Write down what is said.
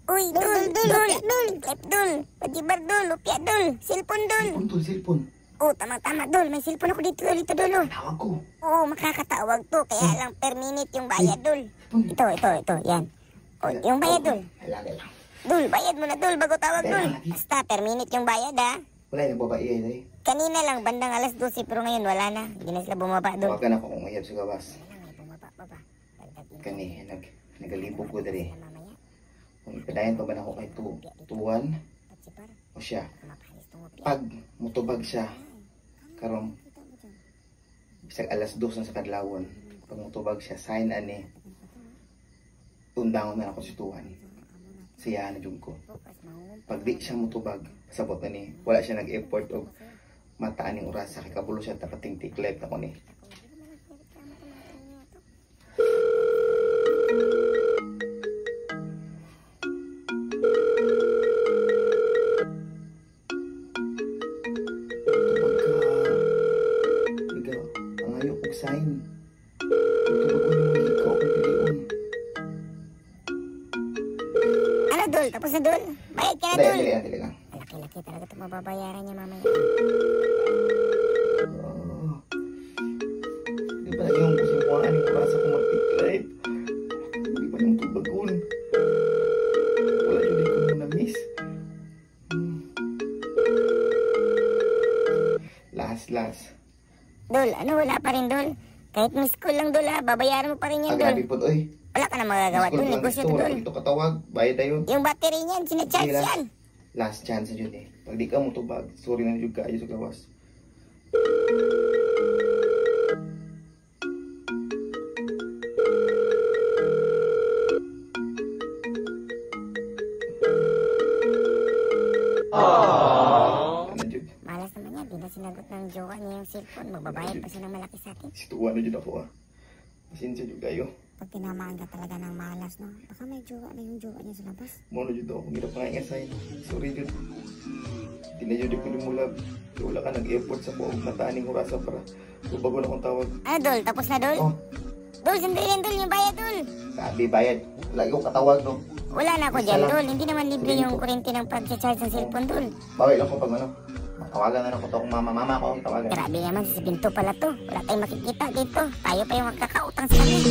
Uy, dul, klep dul, pajibar dul, lupya dul, cellphone dul. Cellphone. Oh, tamang-tama dul, may cellphone ako dito dul. Tawag ko. Oo, makakatawag to, kaya lang per minute yung bayad dul. Ito, yan. Oh, yung bayad dul. Dul, bayad mo na dul, bago tawag dul. Basta per minute yung bayad ha. Wala yung babae ay. Kanina lang, bandang alas 12, pero ngayon wala na. Hindi na sila bumaba dul. Tawagan ako kung mayab sa gawas. Bumaba. Kani, nagalibog ko dali. Kung ipadayan pa ba na ako kay tuwan o siya. Pag mutubag siya, karong bisag alas 2 na sa kadlawon, pag mutubag siya, sign ani, tundangon na ako si tuwan. Siya na dyan ko. Pag di siya mutubag, pasabot na ni, wala siya nag-effort o mataan yung oras sa kikabulo siya, takating tiklep na ko ni. Sign. Ito ba kung naman ikaw kay Pilion? Ano dul? Tapos na dul? Bayad ka na dul? Dali lang. Laki-laki talaga ito mababayaran niya mamaya. Di ba yung kusimuhaan yung kurasa kong mag-tiklip? Di ba yung tubagon? Wala yun din ko muna miss. Last. Dul, ano wala pa rin dul? Kahit miss call lang dul ha, babayaran mo pa rin yan dul. Grabe po oy. Wala ka na magagawa dul, negosyo to dul. Ito katawag, bayad na yun. Yung battery niyan, sinacharge yan. Last chance na yun eh. Pag di ka mo tubag, sorry na yun kayo sa gawas. Malas naman yan, di na sinagot ng jowa niya yung cellphone. Magbabayad pa siya ng malaki sa atin. Situwa na dyan ako ah. Pasensya dyan kayo. Pag tinamaan ka talaga ng malas, no? Baka may jowa na yung jowa niya sa labas. Mono dyan ako, hirap nga i-assign. Sorry dyan. Hindi na dyan di ko nimulab. Wala ka nag-effort sa buong mataaning orasa para bago na akong tawag. Ano dul? Tapos na dul? Oh, Dul, sandali yan dul, yung bayad dul. sabi bayad. Lagi ko katawag no. Wala na ako dyan dul, hindi naman libre yung kurente ng pag-charge ng cellphone dul. Bawal lang ko pag ano. Tawagan na ako to kung mama ko ang tawagan. Grabe naman, si Binto pala to. Wala tayong makikita dito. Tayo pa yung magkakautang sa kanya.